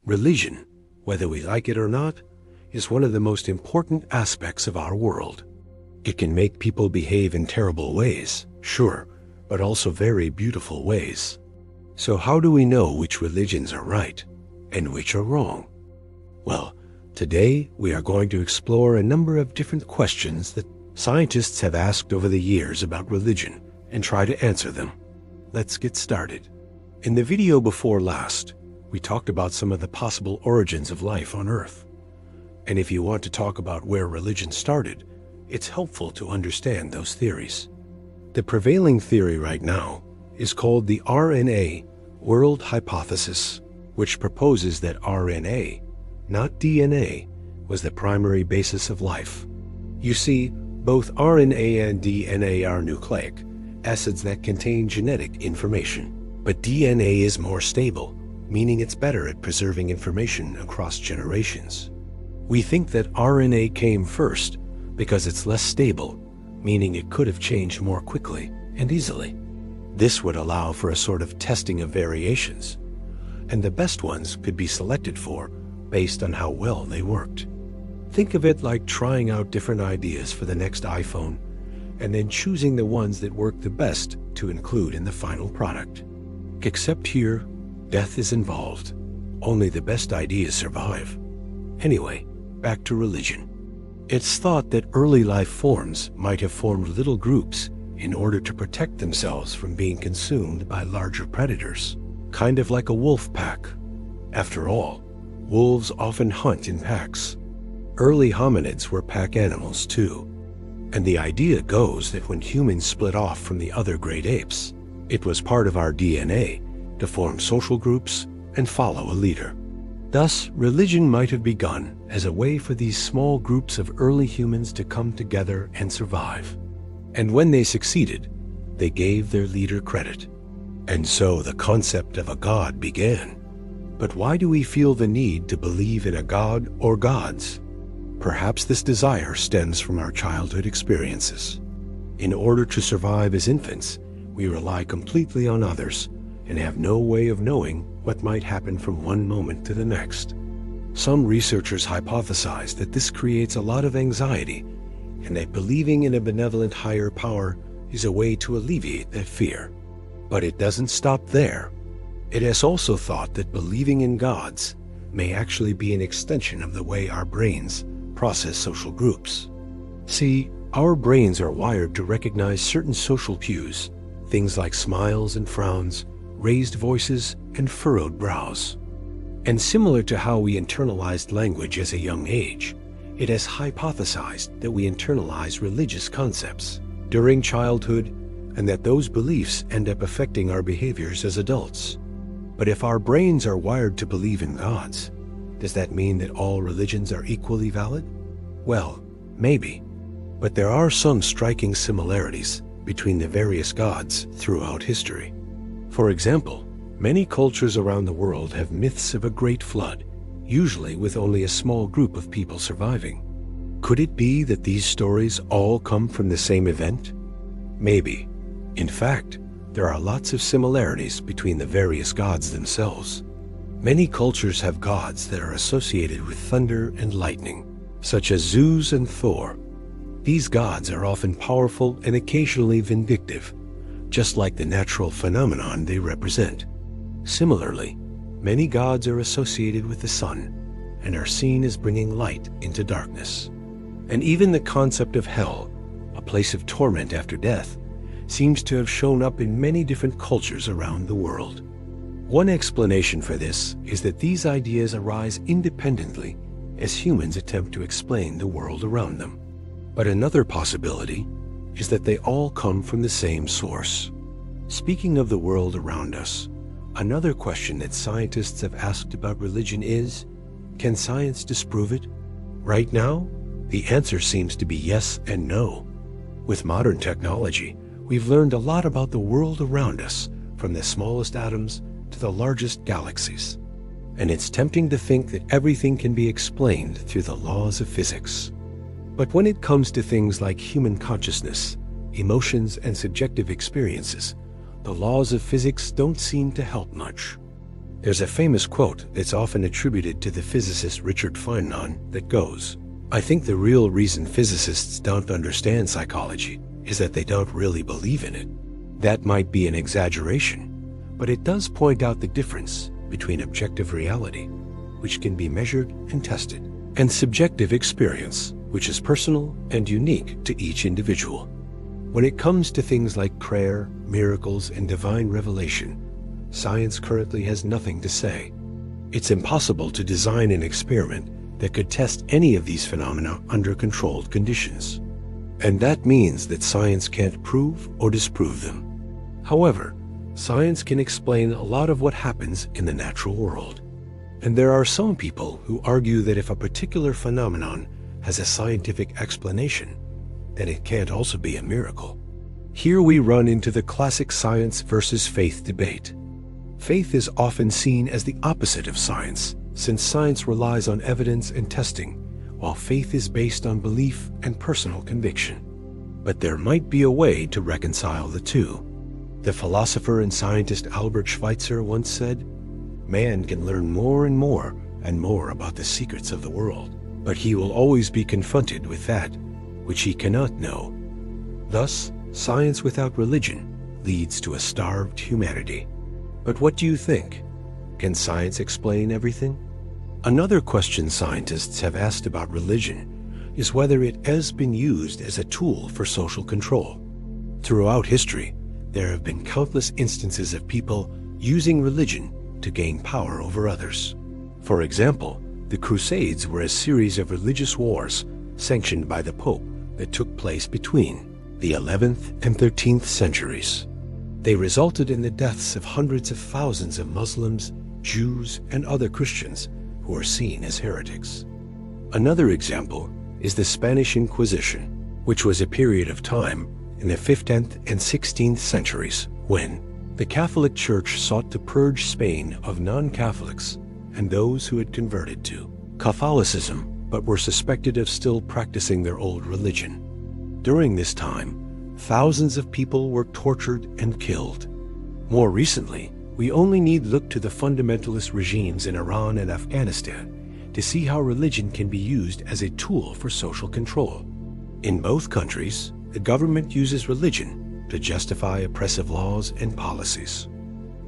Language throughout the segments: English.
Religion, whether we like it or not, is one of the most important aspects of our world. It can make people behave in terrible ways, sure, but also very beautiful ways. So how do we know which religions are right and which are wrong? Well, today we are going to explore a number of different questions that scientists have asked over the years about religion and try to answer them. Let's get started. In the video before last, we talked about some of the possible origins of life on Earth. And if you want to talk about where religion started, it's helpful to understand those theories. The prevailing theory right now is called the RNA world hypothesis, which proposes that RNA, not DNA, was the primary basis of life. You see, both RNA and DNA are nucleic acids that contain genetic information, but DNA is more stable, meaning it's better at preserving information across generations. We think that RNA came first because it's less stable, meaning it could have changed more quickly and easily. This would allow for a sort of testing of variations, and the best ones could be selected for based on how well they worked. Think of it like trying out different ideas for the next iPhone and then choosing the ones that work the best to include in the final product. Except here, death is involved. Only the best ideas survive. Anyway, back to religion. It's thought that early life forms might have formed little groups in order to protect themselves from being consumed by larger predators, kind of like a wolf pack. After all, wolves often hunt in packs. Early hominids were pack animals too, and the idea goes that when humans split off from the other great apes, it was part of our DNA to form social groups and follow a leader. Thus, religion might have begun as a way for these small groups of early humans to come together and survive. And when they succeeded, they gave their leader credit. And so the concept of a god began. But why do we feel the need to believe in a god or gods? Perhaps this desire stems from our childhood experiences. In order to survive as infants, we rely completely on others and have no way of knowing what might happen from one moment to the next. Some researchers hypothesize that this creates a lot of anxiety and that believing in a benevolent higher power is a way to alleviate that fear. But it doesn't stop there. It is also thought that believing in gods may actually be an extension of the way our brains process social groups. See, our brains are wired to recognize certain social cues, things like smiles and frowns, raised voices, and furrowed brows. And similar to how we internalized language as a young age, it has hypothesized that we internalize religious concepts during childhood and that those beliefs end up affecting our behaviors as adults. But if our brains are wired to believe in gods, does that mean that all religions are equally valid? Well, maybe. But there are some striking similarities between the various gods throughout history. For example, many cultures around the world have myths of a great flood, usually with only a small group of people surviving. Could it be that these stories all come from the same event? Maybe. In fact, there are lots of similarities between the various gods themselves. Many cultures have gods that are associated with thunder and lightning, such as Zeus and Thor. These gods are often powerful and occasionally vindictive, just like the natural phenomenon they represent. Similarly, many gods are associated with the sun and are seen as bringing light into darkness. And even the concept of hell, a place of torment after death, seems to have shown up in many different cultures around the world. One explanation for this is that these ideas arise independently as humans attempt to explain the world around them. But another possibility is that they all come from the same source. Speaking of the world around us, another question that scientists have asked about religion is, can science disprove it? Right now, the answer seems to be yes and no. With modern technology, we've learned a lot about the world around us, from the smallest atoms to the largest galaxies. And it's tempting to think that everything can be explained through the laws of physics. But when it comes to things like human consciousness, emotions, and subjective experiences, the laws of physics don't seem to help much. There's a famous quote that's often attributed to the physicist Richard Feynman that goes, "I think the real reason physicists don't understand psychology is that they don't really believe in it." That might be an exaggeration, but it does point out the difference between objective reality, which can be measured and tested, and subjective experience, which is personal and unique to each individual. When it comes to things like prayer, miracles, and divine revelation, science currently has nothing to say. It's impossible to design an experiment that could test any of these phenomena under controlled conditions. And that means that science can't prove or disprove them. However, science can explain a lot of what happens in the natural world. And there are some people who argue that if a particular phenomenon has a scientific explanation, then it can't also be a miracle. Here we run into the classic science versus faith debate. Faith is often seen as the opposite of science, since science relies on evidence and testing, while faith is based on belief and personal conviction. But there might be a way to reconcile the two. The philosopher and scientist Albert Schweitzer once said, "Man can learn more and more about the secrets of the world, but he will always be confronted with that which he cannot know." Thus, science without religion leads to a starved humanity. But what do you think? Can science explain everything? Another question scientists have asked about religion is whether it has been used as a tool for social control. Throughout history, there have been countless instances of people using religion to gain power over others. For example, the Crusades were a series of religious wars sanctioned by the Pope that took place between the 11th and 13th centuries. They resulted in the deaths of hundreds of thousands of Muslims, Jews, and other Christians who were seen as heretics. Another example is the Spanish Inquisition, which was a period of time in the 15th and 16th centuries when the Catholic Church sought to purge Spain of non-Catholics and those who had converted to Catholicism but were suspected of still practicing their old religion. During this time, thousands of people were tortured and killed. More recently, we only need look to the fundamentalist regimes in Iran and Afghanistan to see how religion can be used as a tool for social control. In both countries, the government uses religion to justify oppressive laws and policies.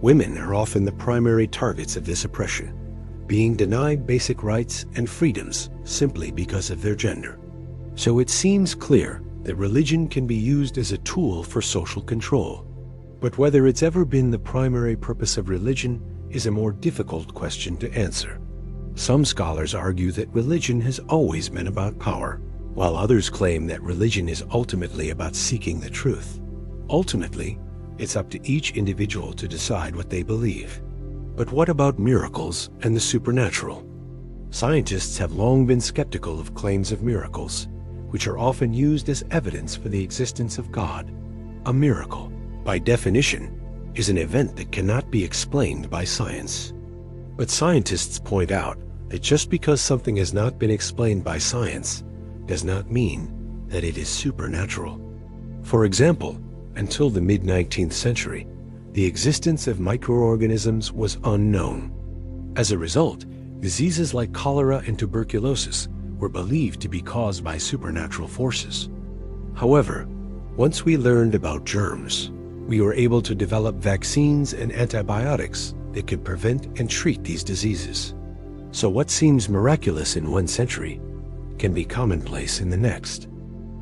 Women are often the primary targets of this oppression, being denied basic rights and freedoms simply because of their gender. So it seems clear that religion can be used as a tool for social control. But whether it's ever been the primary purpose of religion is a more difficult question to answer. Some scholars argue that religion has always been about power, while others claim that religion is ultimately about seeking the truth. Ultimately, it's up to each individual to decide what they believe. But what about miracles and the supernatural? Scientists have long been skeptical of claims of miracles, which are often used as evidence for the existence of God. A miracle, by definition, is an event that cannot be explained by science. But scientists point out that just because something has not been explained by science does not mean that it is supernatural. For example, until the mid-19th century, the existence of microorganisms was unknown. As a result, diseases like cholera and tuberculosis were believed to be caused by supernatural forces. However, once we learned about germs, we were able to develop vaccines and antibiotics that could prevent and treat these diseases. So what seems miraculous in one century can be commonplace in the next.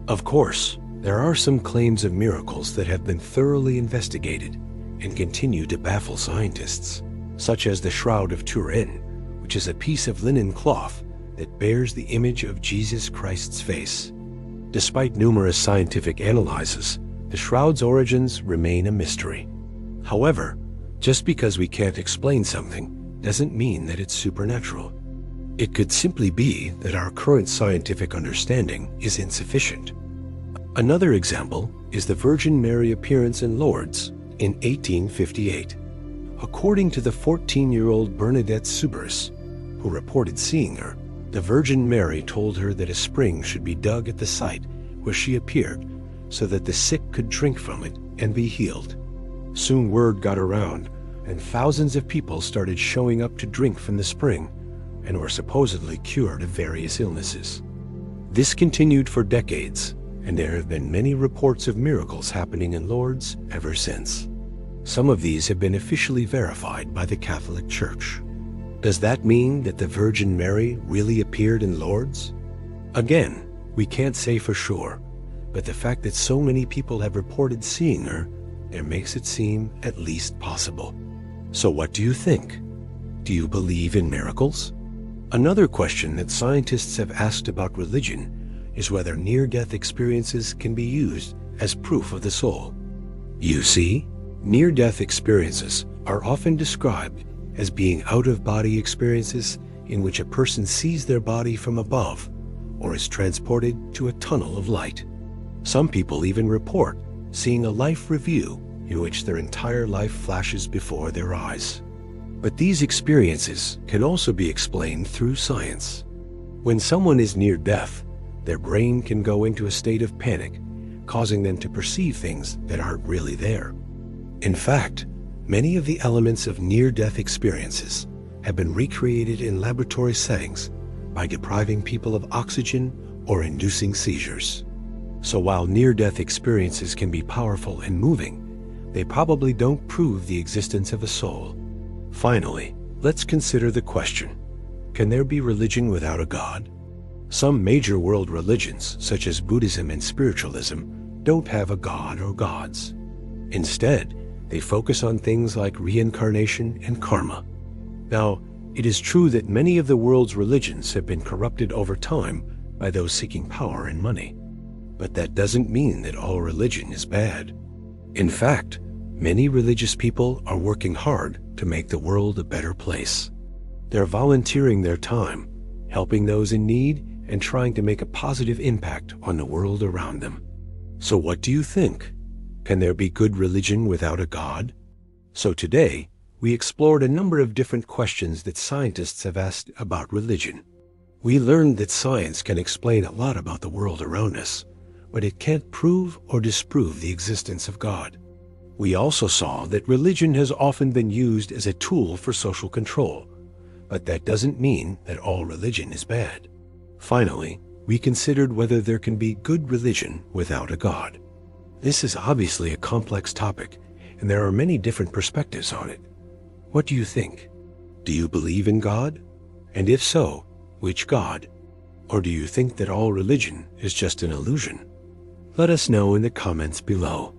Of course, there are some claims of miracles that have been thoroughly investigated and continue to baffle scientists, such as the Shroud of Turin, which is a piece of linen cloth that bears the image of Jesus Christ's face. Despite numerous scientific analyses, the shroud's origins remain a mystery. However, just because we can't explain something doesn't mean that it's supernatural. It could simply be that our current scientific understanding is insufficient. Another example is the Virgin Mary appearance in Lourdes in 1858. According to the 14-year-old Bernadette Soubirous, who reported seeing her, the Virgin Mary told her that a spring should be dug at the site where she appeared so that the sick could drink from it and be healed. Soon word got around, and thousands of people started showing up to drink from the spring and were supposedly cured of various illnesses. This continued for decades, and there have been many reports of miracles happening in Lourdes ever since. Some of these have been officially verified by the Catholic Church. Does that mean that the Virgin Mary really appeared in Lourdes? Again, we can't say for sure, but the fact that so many people have reported seeing her, it makes it seem at least possible. So what do you think? Do you believe in miracles? Another question that scientists have asked about religion is whether near-death experiences can be used as proof of the soul. You see, near-death experiences are often described as being out-of-body experiences in which a person sees their body from above or is transported to a tunnel of light. Some people even report seeing a life review in which their entire life flashes before their eyes. But these experiences can also be explained through science. When someone is near death, their brain can go into a state of panic, causing them to perceive things that aren't really there. In fact, many of the elements of near-death experiences have been recreated in laboratory settings by depriving people of oxygen or inducing seizures. So while near-death experiences can be powerful and moving, they probably don't prove the existence of a soul. Finally, let's consider the question, can there be religion without a God? Some major world religions, such as Buddhism and spiritualism, don't have a god or gods. Instead, they focus on things like reincarnation and karma. Now, it is true that many of the world's religions have been corrupted over time by those seeking power and money. But that doesn't mean that all religion is bad. In fact, many religious people are working hard to make the world a better place. They're volunteering their time, helping those in need, and trying to make a positive impact on the world around them. So what do you think? Can there be good religion without a God? So today, we explored a number of different questions that scientists have asked about religion. We learned that science can explain a lot about the world around us, but it can't prove or disprove the existence of God. We also saw that religion has often been used as a tool for social control, but that doesn't mean that all religion is bad. Finally, we considered whether there can be good religion without a God. This is obviously a complex topic, and there are many different perspectives on it. What do you think? Do you believe in God? And if so, which God? Or do you think that all religion is just an illusion? Let us know in the comments below.